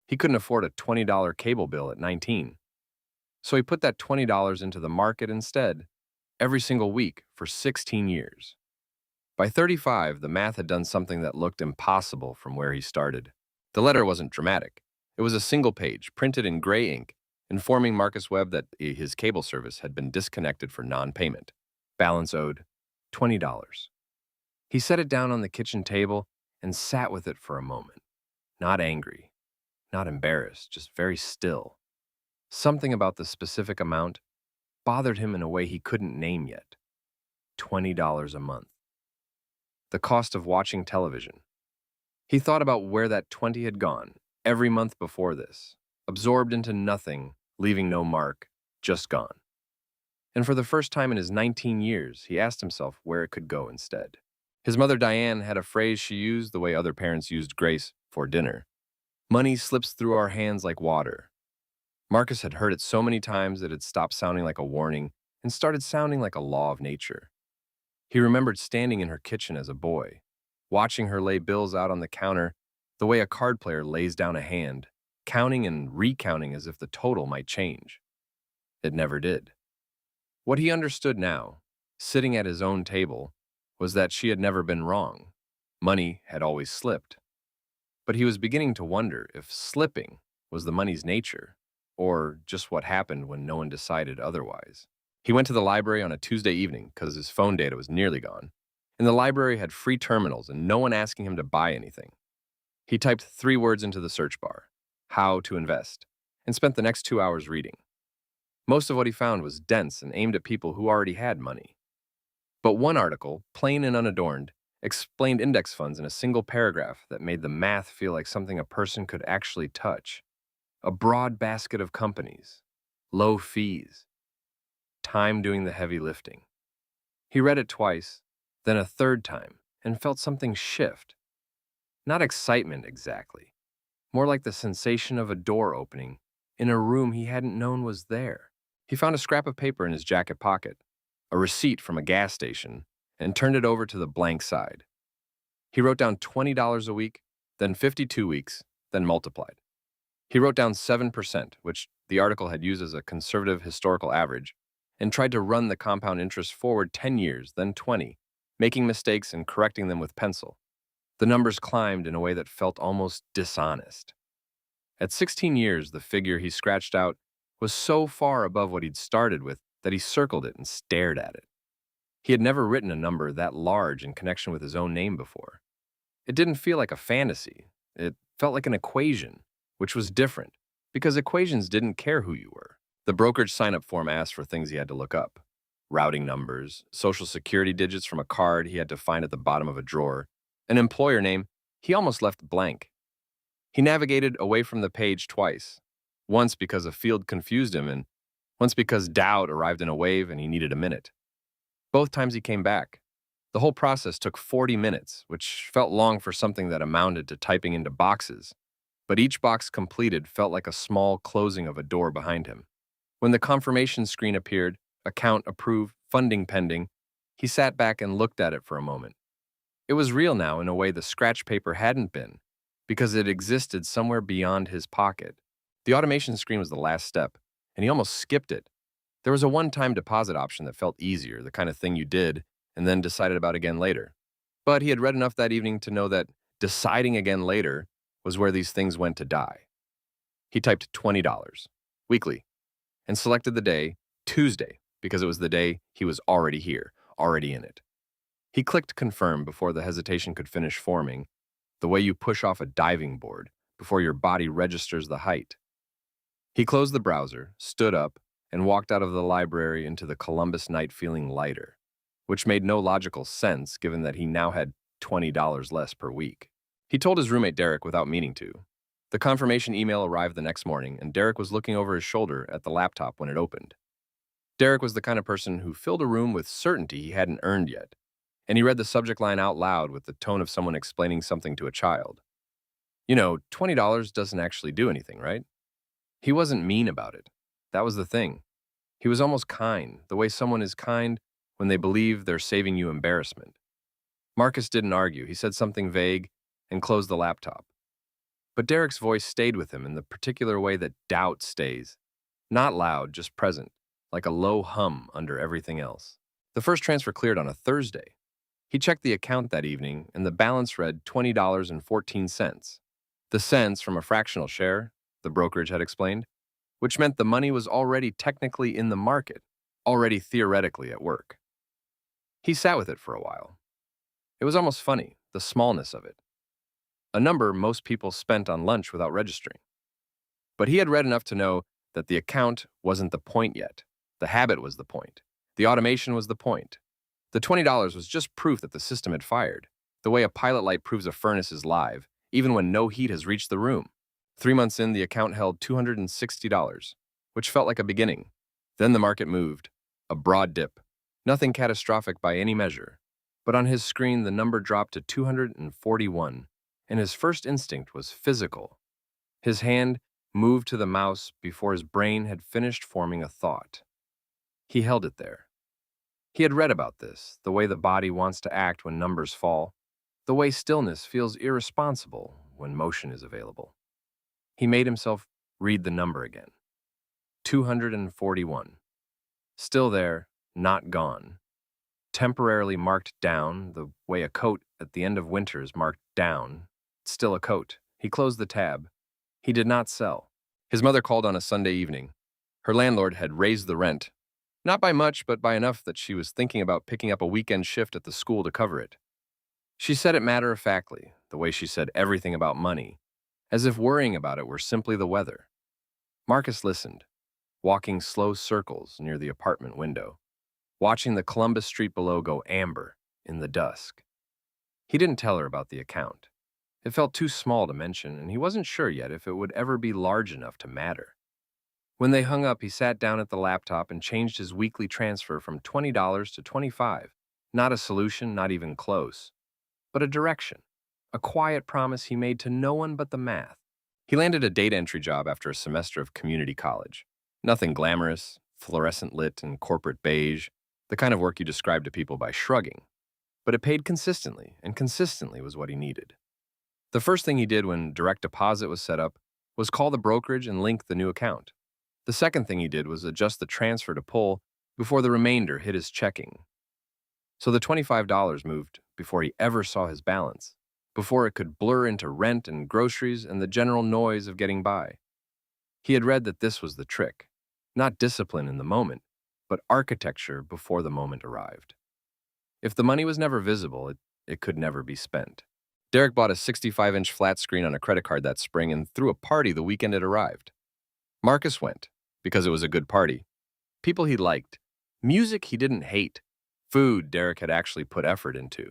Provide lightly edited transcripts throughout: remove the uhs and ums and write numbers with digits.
He couldn't afford a $20 cable bill at 19. So he put that $20 into the market instead, every single week for 16 years. By 35, the math had done something that looked impossible from where he started. The letter wasn't dramatic. It was a single page, printed in gray ink, informing Marcus Webb that his cable service had been disconnected for non-payment. Balance owed, $20. He set it down on the kitchen table and sat with it for a moment. Not angry, not embarrassed, just very still. Something about the specific amount bothered him in a way he couldn't name yet. $20 a month. The cost of watching television. He thought about where that 20 had gone every month before this, absorbed into nothing, leaving no mark, just gone. And for the first time in his 19 years, he asked himself where it could go instead. His mother Diane had a phrase she used the way other parents used grace for dinner. Money slips through our hands like water. Marcus had heard it so many times that it stopped sounding like a warning and started sounding like a law of nature. He remembered standing in her kitchen as a boy, watching her lay bills out on the counter the way a card player lays down a hand, counting and recounting as if the total might change. It never did. What he understood now, sitting at his own table, was that she had never been wrong. Money had always slipped. But he was beginning to wonder if slipping was the money's nature, or just what happened when no one decided otherwise. He went to the library on a Tuesday evening because his phone data was nearly gone, and the library had free terminals and no one asking him to buy anything. He typed 3 words into the search bar, how to invest, and spent the next 2 hours reading. Most of what he found was dense and aimed at people who already had money. But one article, plain and unadorned, explained index funds in a single paragraph that made the math feel like something a person could actually touch. A broad basket of companies, low fees, time doing the heavy lifting. He read it twice, then a third time, and felt something shift. Not excitement exactly, more like the sensation of a door opening in a room he hadn't known was there. He found a scrap of paper in his jacket pocket, a receipt from a gas station, and turned it over to the blank side. He wrote down $20 a week, then 52 weeks, then multiplied. He wrote down 7%, which the article had used as a conservative historical average, and tried to run the compound interest forward 10 years, then 20, making mistakes and correcting them with pencil. The numbers climbed in a way that felt almost dishonest. At 16 years, the figure he scratched out was so far above what he'd started with that he circled it and stared at it. He had never written a number that large in connection with his own name before. It didn't feel like a fantasy. It felt like an equation, which was different, because equations didn't care who you were. The brokerage sign-up form asked for things he had to look up. Routing numbers, social security digits from a card he had to find at the bottom of a drawer, an employer name he almost left blank. He navigated away from the page twice, once because a field confused him and once because doubt arrived in a wave and he needed a minute. Both times he came back. The whole process took 40 minutes, which felt long for something that amounted to typing into boxes. But each box completed felt like a small closing of a door behind him. When the confirmation screen appeared, account approved, funding pending, he sat back and looked at it for a moment. It was real now in a way the scratch paper hadn't been, because it existed somewhere beyond his pocket. The automation screen was the last step, and he almost skipped it. There was a one-time deposit option that felt easier, the kind of thing you did and then decided about again later. But he had read enough that evening to know that deciding again later was where these things went to die. He typed $20, weekly, and selected the day, Tuesday, because it was the day he was already here, already in it. He clicked confirm before the hesitation could finish forming, the way you push off a diving board before your body registers the height. He closed the browser, stood up, and walked out of the library into the Columbus night feeling lighter, which made no logical sense given that he now had $20 less per week. He told his roommate Derek without meaning to. The confirmation email arrived the next morning, and Derek was looking over his shoulder at the laptop when it opened. Derek was the kind of person who filled a room with certainty he hadn't earned yet, and he read the subject line out loud with the tone of someone explaining something to a child. You know, $20 doesn't actually do anything, right? He wasn't mean about it. That was the thing. He was almost kind, the way someone is kind when they believe they're saving you embarrassment. Marcus didn't argue. He said something vague and closed the laptop. But Derek's voice stayed with him in the particular way that doubt stays. Not loud, just present, like a low hum under everything else. The first transfer cleared on a Thursday. He checked the account that evening, and the balance read $20.14. The cents from a fractional share, the brokerage had explained, which meant the money was already technically in the market, already theoretically at work. He sat with it for a while. It was almost funny, the smallness of it. A number most people spent on lunch without registering. But he had read enough to know that the account wasn't the point yet. The habit was the point. The automation was the point. The $20 was just proof that the system had fired, the way a pilot light proves a furnace is live, even when no heat has reached the room. 3 months in, the account held $260, which felt like a beginning. Then the market moved, a broad dip. Nothing catastrophic by any measure. But on his screen, the number dropped to 241, and his first instinct was physical. His hand moved to the mouse before his brain had finished forming a thought. He held it there. He had read about this, the way the body wants to act when numbers fall, the way stillness feels irresponsible when motion is available. He made himself read the number again. 241. Still there, not gone. Temporarily marked down, the way a coat at the end of winter is marked down. Still a coat. He closed the tab. He did not sell. His mother called on a Sunday evening. Her landlord had raised the rent, not by much, but by enough that she was thinking about picking up a weekend shift at the school to cover it. She said it matter-of-factly, the way she said everything about money, as if worrying about it were simply the weather. Marcus listened, walking slow circles near the apartment window, watching the Columbus Street below go amber in the dusk. He didn't tell her about the account. It felt too small to mention, and he wasn't sure yet if it would ever be large enough to matter. When they hung up, he sat down at the laptop and changed his weekly transfer from $20 to $25. Not a solution, not even close, but a direction, a quiet promise he made to no one but the math. He landed a data entry job after a semester of community college. Nothing glamorous, fluorescent lit and corporate beige, the kind of work you describe to people by shrugging. But it paid consistently, and consistently was what he needed. The first thing he did when direct deposit was set up was call the brokerage and link the new account. The second thing he did was adjust the transfer to pull before the remainder hit his checking. So the $25 moved before he ever saw his balance, before it could blur into rent and groceries and the general noise of getting by. He had read that this was the trick, not discipline in the moment, but architecture before the moment arrived. If the money was never visible, it could never be spent. Derek bought a 65-inch flat screen on a credit card that spring and threw a party the weekend it arrived. Marcus went, because it was a good party. People he liked. Music he didn't hate. Food Derek had actually put effort into.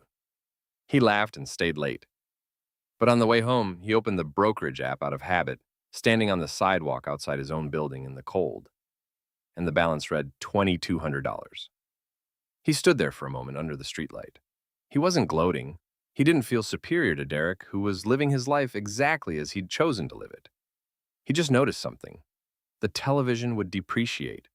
He laughed and stayed late. But on the way home, he opened the brokerage app out of habit, standing on the sidewalk outside his own building in the cold. And the balance read $2,200. He stood there for a moment under the streetlight. He wasn't gloating. He didn't feel superior to Derek, who was living his life exactly as he'd chosen to live it. He just noticed something. The television would depreciate.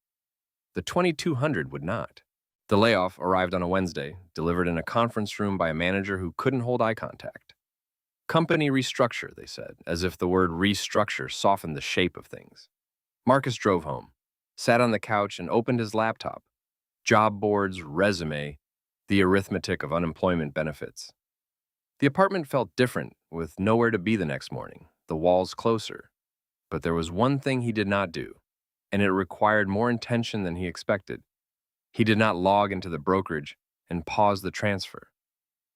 The $2,200 would not. The layoff arrived on a Wednesday, delivered in a conference room by a manager who couldn't hold eye contact. Company restructure, they said, as if the word restructure softened the shape of things. Marcus drove home, sat on the couch, and opened his laptop. Job boards, resume, the arithmetic of unemployment benefits. The apartment felt different, with nowhere to be the next morning, the walls closer. But there was one thing he did not do, and it required more intention than he expected. He did not log into the brokerage and pause the transfer.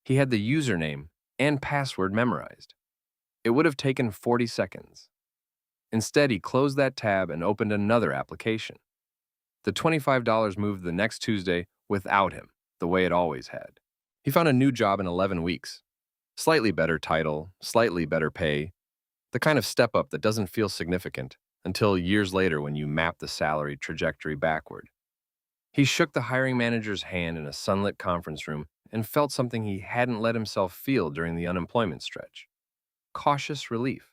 He had the username and password memorized. It would have taken 40 seconds. Instead, he closed that tab and opened another application. The $25 moved the next Tuesday without him, the way it always had. He found a new job in 11 weeks. Slightly better title, slightly better pay, the kind of step up that doesn't feel significant until years later when you map the salary trajectory backward. He shook the hiring manager's hand in a sunlit conference room and felt something he hadn't let himself feel during the unemployment stretch. Cautious relief.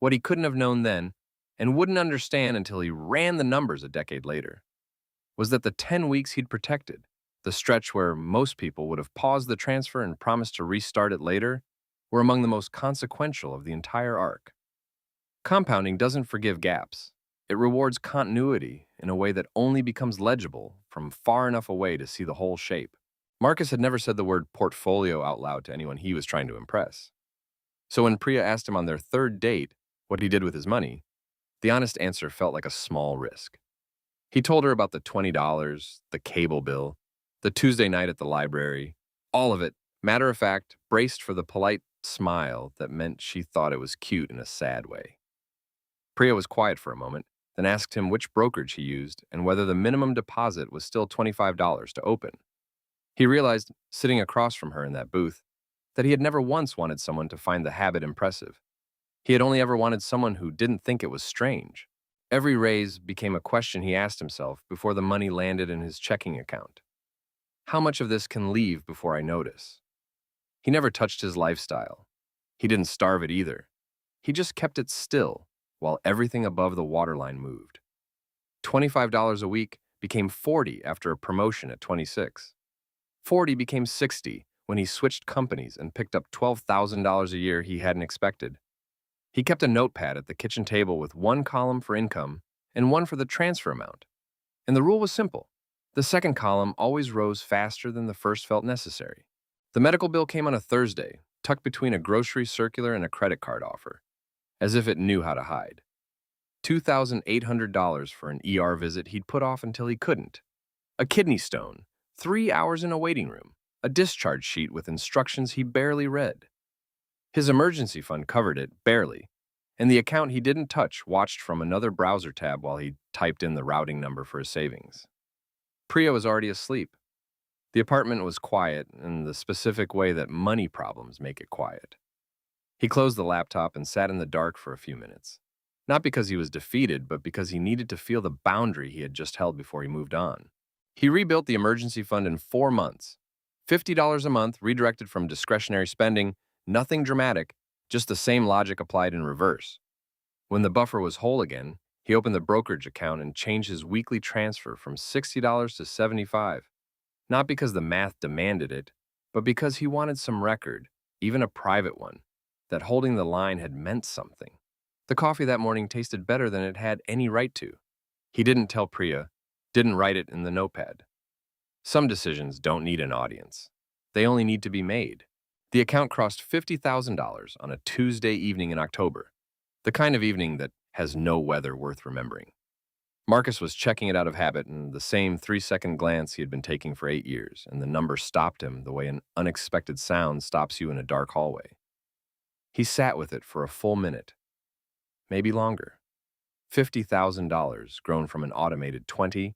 What he couldn't have known then, and wouldn't understand until he ran the numbers a decade later, was that the 10 weeks he'd protected, the stretch where most people would have paused the transfer and promised to restart it later, were among the most consequential of the entire arc. Compounding doesn't forgive gaps. It rewards continuity in a way that only becomes legible from far enough away to see the whole shape. Marcus had never said the word portfolio out loud to anyone he was trying to impress. So when Priya asked him on their third date what he did with his money, the honest answer felt like a small risk. He told her about the $20, the cable bill, the Tuesday night at the library, all of it, matter of fact, braced for the polite smile that meant she thought it was cute in a sad way. Priya was quiet for a moment, then asked him which brokerage he used and whether the minimum deposit was still $25 to open. He realized, sitting across from her in that booth, that he had never once wanted someone to find the habit impressive. He had only ever wanted someone who didn't think it was strange. Every raise became a question he asked himself before the money landed in his checking account. How much of this can leave before I notice? He never touched his lifestyle. He didn't starve it either. He just kept it still while everything above the waterline moved. $25 a week became $40 after a promotion at 26. $40 became $60 when he switched companies and picked up $12,000 a year he hadn't expected. He kept a notepad at the kitchen table with one column for income and one for the transfer amount. And the rule was simple. The second column always rose faster than the first felt necessary. The medical bill came on a Thursday, tucked between a grocery circular and a credit card offer, as if it knew how to hide. $2,800 for an ER visit he'd put off until he couldn't. A kidney stone, 3 hours in a waiting room, a discharge sheet with instructions he barely read. His emergency fund covered it, barely, and the account he didn't touch watched from another browser tab while he typed in the routing number for his savings. Priya was already asleep. The apartment was quiet in the specific way that money problems make it quiet. He closed the laptop and sat in the dark for a few minutes. Not because he was defeated, but because he needed to feel the boundary he had just held before he moved on. He rebuilt the emergency fund in 4 months. $50 a month redirected from discretionary spending, nothing dramatic, just the same logic applied in reverse. When the buffer was whole again, he opened the brokerage account and changed his weekly transfer from $60 to $75. Not because the math demanded it, but because he wanted some record, even a private one, that holding the line had meant something. The coffee that morning tasted better than it had any right to. He didn't tell Priya, didn't write it in the notepad. Some decisions don't need an audience. They only need to be made. The account crossed $50,000 on a Tuesday evening in October, the kind of evening that has no weather worth remembering. Marcus was checking it out of habit in the same 3-second glance he had been taking for 8 years, and the number stopped him the way an unexpected sound stops you in a dark hallway. He sat with it for a full minute, maybe longer. $50,000 grown from an automated 20,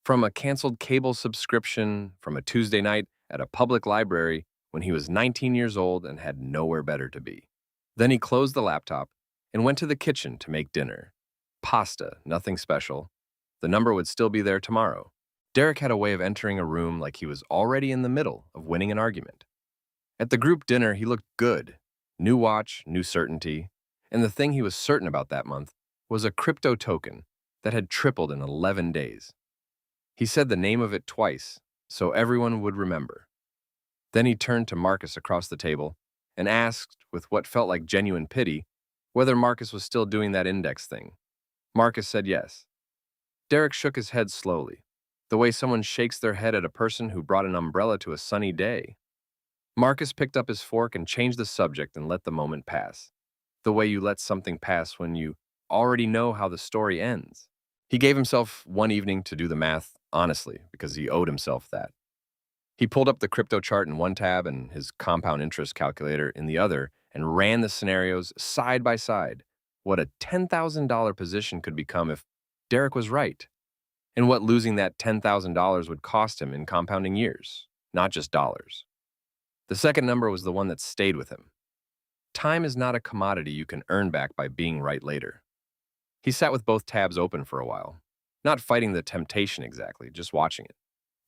from a canceled cable subscription, from a Tuesday night at a public library when he was 19 years old and had nowhere better to be. Then he closed the laptop and went to the kitchen to make dinner. Pasta, nothing special. The number would still be there tomorrow. Derek had a way of entering a room like he was already in the middle of winning an argument. At the group dinner, he looked good. New watch, new certainty. And the thing he was certain about that month was a crypto token that had tripled in 11 days. He said the name of it twice, so everyone would remember. Then he turned to Marcus across the table and asked, with what felt like genuine pity, whether Marcus was still doing that index thing. Marcus said yes. Derek shook his head slowly, the way someone shakes their head at a person who brought an umbrella to a sunny day. Marcus picked up his fork and changed the subject and let the moment pass, the way you let something pass when you already know how the story ends. He gave himself one evening to do the math honestly, because he owed himself that. He pulled up the crypto chart in one tab and his compound interest calculator in the other and ran the scenarios side by side, what a $10,000 position could become if Derek was right, and what losing that $10,000 would cost him in compounding years, not just dollars. The second number was the one that stayed with him. Time is not a commodity you can earn back by being right later. He sat with both tabs open for a while, not fighting the temptation exactly, just watching it.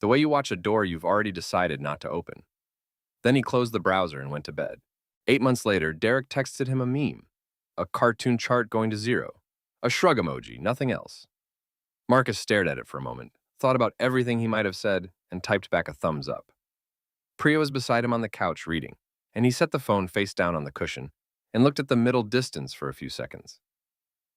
The way you watch a door you've already decided not to open. Then he closed the browser and went to bed. 8 months later, Derek texted him a meme, a cartoon chart going to zero, a shrug emoji, nothing else. Marcus stared at it for a moment, thought about everything he might have said, and typed back a thumbs up. Priya was beside him on the couch reading, and he set the phone face down on the cushion and looked at the middle distance for a few seconds.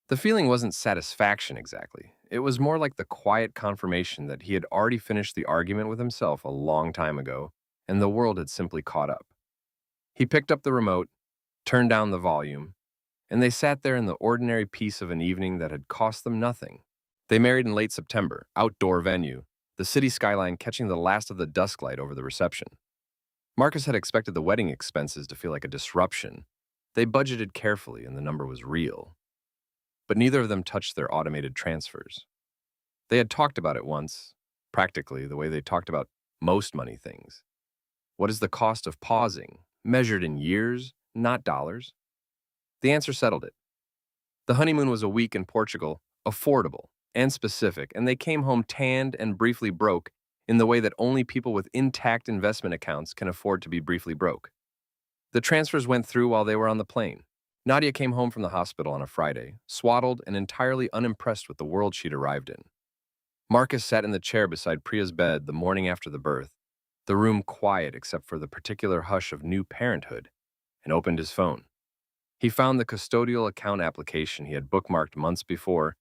The feeling wasn't satisfaction exactly. It was more like the quiet confirmation that he had already finished the argument with himself a long time ago, and the world had simply caught up. He picked up the remote, turned down the volume, and they sat there in the ordinary peace of an evening that had cost them nothing. They married in late September, outdoor venue, the city skyline catching the last of the dusk light over the reception. Marcus had expected the wedding expenses to feel like a disruption. They budgeted carefully and the number was real. But neither of them touched their automated transfers. They had talked about it once, practically the way they talked about most money things. What is the cost of pausing, measured in years, not dollars? The answer settled it. The honeymoon was a week in Portugal, affordable and specific, and they came home tanned and briefly broke in the way that only people with intact investment accounts can afford to be briefly broke. The transfers went through while they were on the plane. Nadia came home from the hospital on a Friday, swaddled and entirely unimpressed with the world she'd arrived in. Marcus sat in the chair beside Priya's bed the morning after the birth, the room quiet except for the particular hush of new parenthood, and opened his phone. He found the custodial account application he had bookmarked months before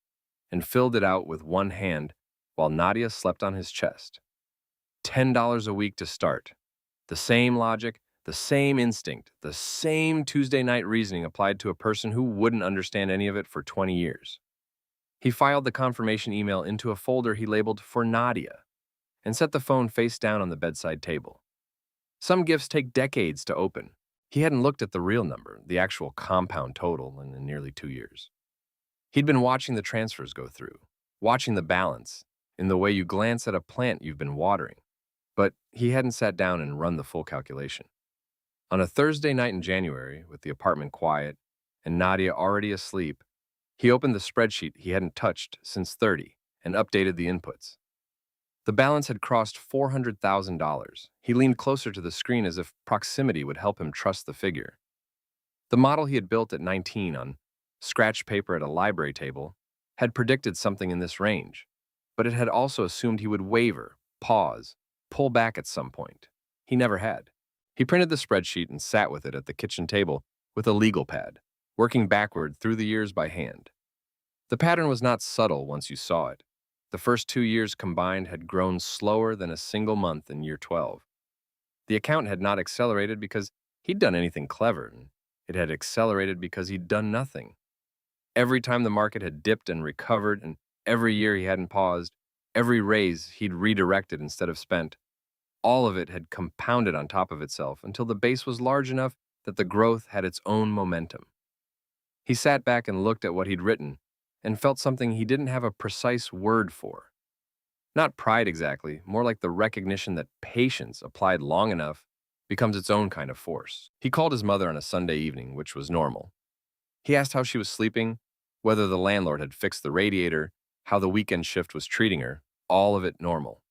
and filled it out with one hand while Nadia slept on his chest. $10 a week to start. The same logic, the same instinct, the same Tuesday night reasoning applied to a person who wouldn't understand any of it for 20 years. He filed the confirmation email into a folder he labeled "For Nadia" and set the phone face down on the bedside table. Some gifts take decades to open. He hadn't looked at the real number, the actual compound total, in nearly 2 years. He'd been watching the transfers go through, watching the balance, in the way you glance at a plant you've been watering. But he hadn't sat down and run the full calculation. On a Thursday night in January, with the apartment quiet and Nadia already asleep, he opened the spreadsheet he hadn't touched since 30 and updated the inputs. The balance had crossed $400,000. He leaned closer to the screen as if proximity would help him trust the figure. The model he had built at 19 on scratch paper at a library table had predicted something in this range, but it had also assumed he would waver, pause, pull back at some point. He never had. He printed the spreadsheet and sat with it at the kitchen table with a legal pad, working backward through the years by hand. The pattern was not subtle once you saw it. The first 2 years combined had grown slower than a single month in year 12. The account had not accelerated because he'd done anything clever, and it had accelerated because he'd done nothing. Every time the market had dipped and recovered, and every year he hadn't paused, every raise he'd redirected instead of spent, all of it had compounded on top of itself until the base was large enough that the growth had its own momentum. He sat back and looked at what he'd written and felt something he didn't have a precise word for. Not pride exactly, more like the recognition that patience applied long enough becomes its own kind of force. He called his mother on a Sunday evening, which was normal. He asked how she was sleeping, whether the landlord had fixed the radiator, how the weekend shift was treating her, all of it normal.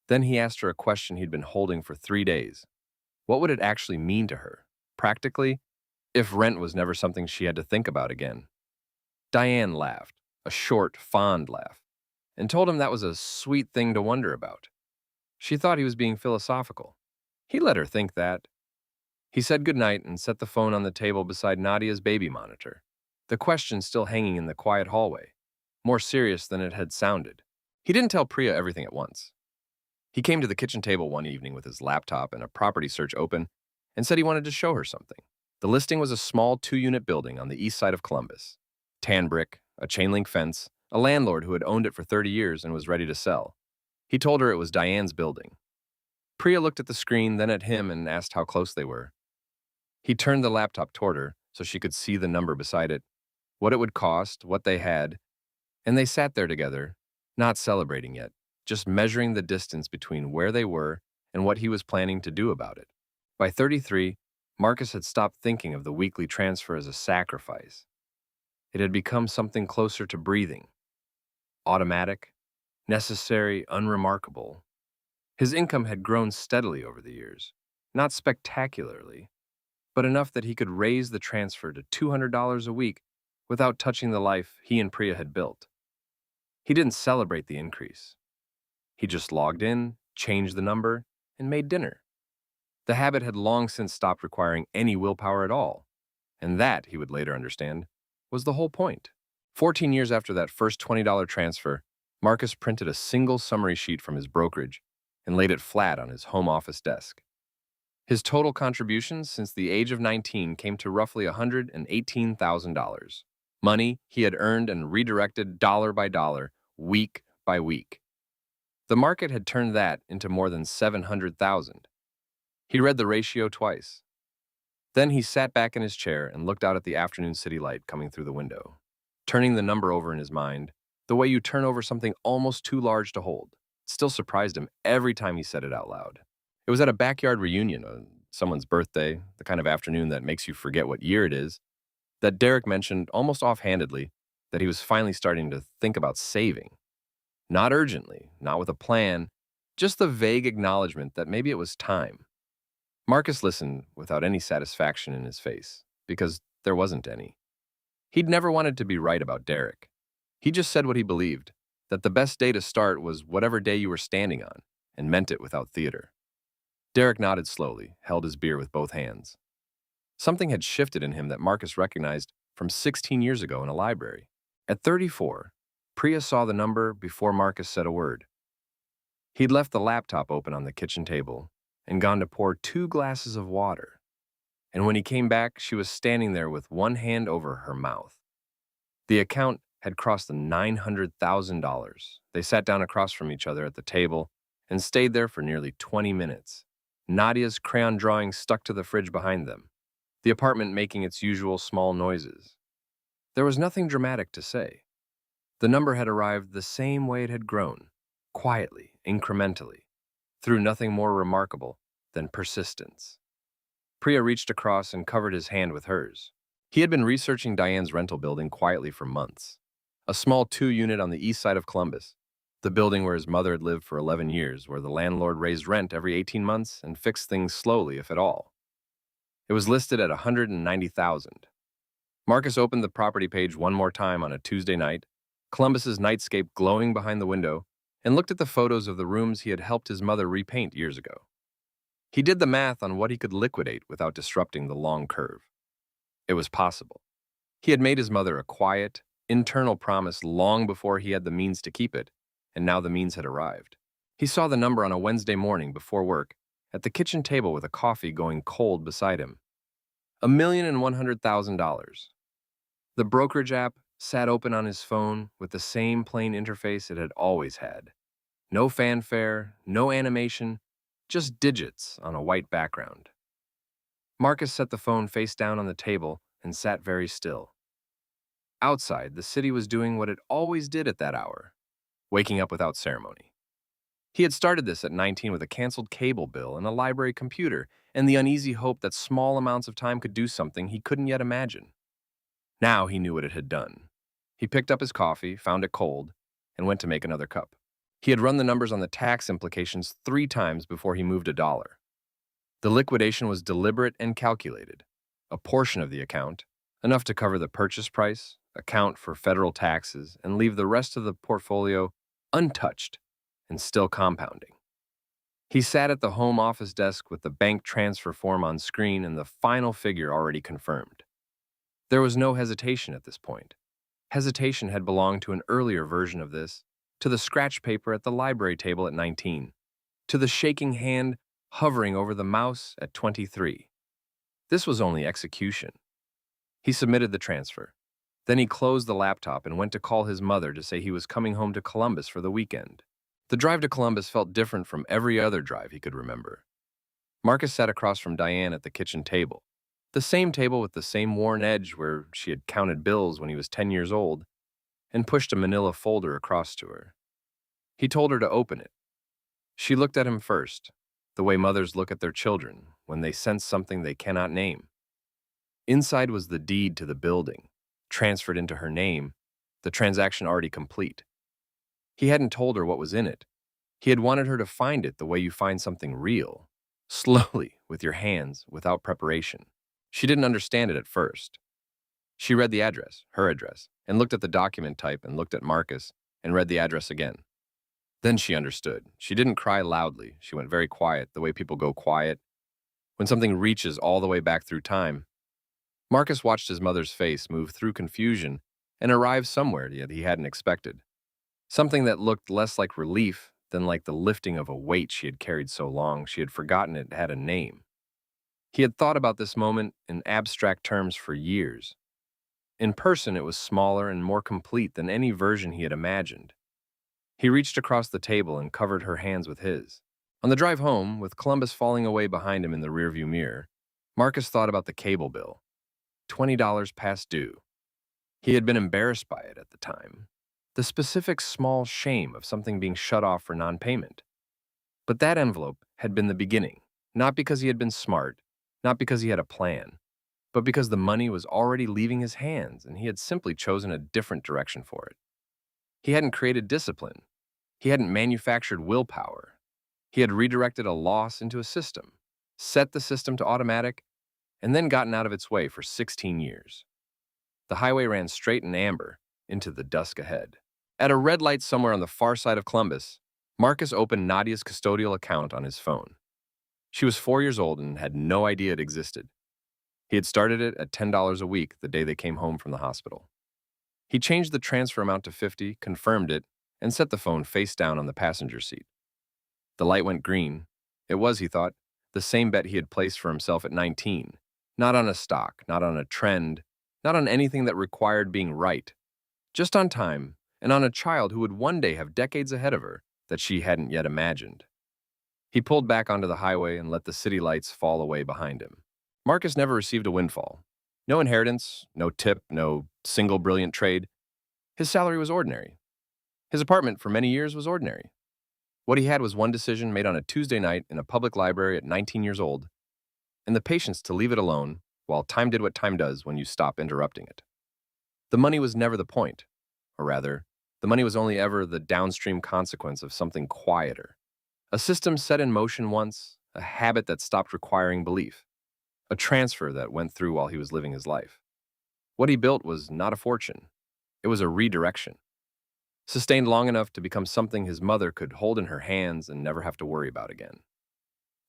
Then he asked her a question he'd been holding for 3 days. What would it actually mean to her, practically, if rent was never something she had to think about again? Diane laughed, a short, fond laugh, and told him that was a sweet thing to wonder about. She thought he was being philosophical. He let her think that. He said goodnight and set the phone on the table beside Nadia's baby monitor, the question still hanging in the quiet hallway, more serious than it had sounded. He didn't tell Priya everything at once. He came to the kitchen table one evening with his laptop and a property search open and said he wanted to show her something. The listing was a small 2-unit building on the east side of Columbus. Tan brick, a chain-link fence, a landlord who had owned it for 30 years and was ready to sell. He told her it was Diane's building. Priya looked at the screen, then at him, and asked how close they were. He turned the laptop toward her so she could see the number beside it, what it would cost, what they had, and they sat there together, not celebrating yet, just measuring the distance between where they were and what he was planning to do about it. By 33, Marcus had stopped thinking of the weekly transfer as a sacrifice. It had become something closer to breathing. Automatic, necessary, unremarkable. His income had grown steadily over the years, not spectacularly, but enough that he could raise the transfer to $200 a week without touching the life he and Priya had built. He didn't celebrate the increase. He just logged in, changed the number, and made dinner. The habit had long since stopped requiring any willpower at all, and that, he would later understand, was the whole point. 14 years after that first $20 transfer, Marcus printed a single summary sheet from his brokerage and laid it flat on his home office desk. His total contributions since the age of 19 came to roughly $118,000. Money he had earned and redirected dollar by dollar, week by week. The market had turned that into more than $700,000. He read the ratio twice. Then he sat back in his chair and looked out at the afternoon city light coming through the window, turning the number over in his mind, the way you turn over something almost too large to hold. It still surprised him every time he said it out loud. It was at a backyard reunion, someone's birthday, the kind of afternoon that makes you forget what year it is, that Derek mentioned almost offhandedly that he was finally starting to think about saving. Not urgently, not with a plan, just the vague acknowledgement that maybe it was time. Marcus listened without any satisfaction in his face, because there wasn't any. He'd never wanted to be right about Derek. He just said what he believed, that the best day to start was whatever day you were standing on, and meant it without theater. Derek nodded slowly, held his beer with both hands. Something had shifted in him that Marcus recognized from 16 years ago in a library. At 34, Priya saw the number before Marcus said a word. He'd left the laptop open on the kitchen table and gone to pour 2 glasses of water. And when he came back, she was standing there with one hand over her mouth. The account had crossed the $900,000. They sat down across from each other at the table and stayed there for nearly 20 minutes. Nadia's crayon drawing stuck to the fridge behind them, the apartment making its usual small noises. There was nothing dramatic to say. The number had arrived the same way it had grown, quietly, incrementally, through nothing more remarkable than persistence. Priya reached across and covered his hand with hers. He had been researching Diane's rental building quietly for months. A small 2-unit on the east side of Columbus, the building where his mother had lived for 11 years, where the landlord raised rent every 18 months and fixed things slowly, if at all. It was listed at $190,000. Marcus opened the property page one more time on a Tuesday night, Columbus's nightscape glowing behind the window, and looked at the photos of the rooms he had helped his mother repaint years ago. He did the math on what he could liquidate without disrupting the long curve. It was possible. He had made his mother a quiet, internal promise long before he had the means to keep it, and now the means had arrived. He saw the number on a Wednesday morning before work, at the kitchen table with a coffee going cold beside him. $1,100,000. The brokerage app sat open on his phone with the same plain interface it had always had. No fanfare, no animation, just digits on a white background. Marcus set the phone face down on the table and sat very still. Outside, the city was doing what it always did at that hour, waking up without ceremony. He had started this at 19 with a canceled cable bill and a library computer and the uneasy hope that small amounts of time could do something he couldn't yet imagine. Now he knew what it had done. He picked up his coffee, found it cold, and went to make another cup. He had run the numbers on the tax implications 3 times before he moved $1. The liquidation was deliberate and calculated. A portion of the account, enough to cover the purchase price, account for federal taxes, and leave the rest of the portfolio untouched and still compounding. He sat at the home office desk with the bank transfer form on screen and the final figure already confirmed. There was no hesitation at this point. Hesitation had belonged to an earlier version of this, to the scratch paper at the library table at 19, to the shaking hand hovering over the mouse at 23. This was only execution. He submitted the transfer. Then he closed the laptop and went to call his mother to say he was coming home to Columbus for the weekend. The drive to Columbus felt different from every other drive he could remember. Marcus sat across from Diane at the kitchen table, the same table with the same worn edge where she had counted bills when he was 10 years old, and pushed a manila folder across to her. He told her to open it. She looked at him first, the way mothers look at their children when they sense something they cannot name. Inside was the deed to the building, transferred into her name, the transaction already complete. He hadn't told her what was in it. He had wanted her to find it the way you find something real, slowly, with your hands, without preparation. She didn't understand it at first. She read the address, her address, and looked at the document type and looked at Marcus and read the address again. Then she understood. She didn't cry loudly. She went very quiet, the way people go quiet when something reaches all the way back through time. Marcus watched his mother's face move through confusion and arrived somewhere that he hadn't expected. Something that looked less like relief than like the lifting of a weight she had carried so long she had forgotten it had a name. He had thought about this moment in abstract terms for years. In person, it was smaller and more complete than any version he had imagined. He reached across the table and covered her hands with his. On the drive home, with Columbus falling away behind him in the rearview mirror, Marcus thought about the cable bill. $20 past due. He had been embarrassed by it at the time. The specific small shame of something being shut off for non-payment. But that envelope had been the beginning, not because he had been smart, not because he had a plan, but because the money was already leaving his hands and he had simply chosen a different direction for it. He hadn't created discipline. He hadn't manufactured willpower. He had redirected a loss into a system, set the system to automatic, and then gotten out of its way for 16 years. The highway ran straight in amber into the dusk ahead. At a red light somewhere on the far side of Columbus, Marcus opened Nadia's custodial account on his phone. She was 4 years old and had no idea it existed. He had started it at $10 a week the day they came home from the hospital. He changed the transfer amount to $50, confirmed it, and set the phone face down on the passenger seat. The light went green. It was, he thought, the same bet he had placed for himself at 19. Not on a stock, not on a trend, not on anything that required being right. Just on time, and on a child who would one day have decades ahead of her that she hadn't yet imagined. He pulled back onto the highway and let the city lights fall away behind him. Marcus never received a windfall. No inheritance, no tip, no single brilliant trade. His salary was ordinary. His apartment for many years was ordinary. What he had was one decision made on a Tuesday night in a public library at 19 years old, and the patience to leave it alone while time did what time does when you stop interrupting it. The money was never the point, or rather, the money was only ever the downstream consequence of something quieter. A system set in motion once, a habit that stopped requiring belief, a transfer that went through while he was living his life. What he built was not a fortune. It was a redirection, sustained long enough to become something his mother could hold in her hands and never have to worry about again.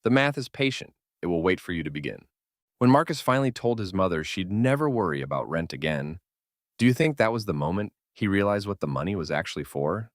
The math is patient. It will wait for you to begin. When Marcus finally told his mother she'd never worry about rent again, do you think that was the moment he realized what the money was actually for?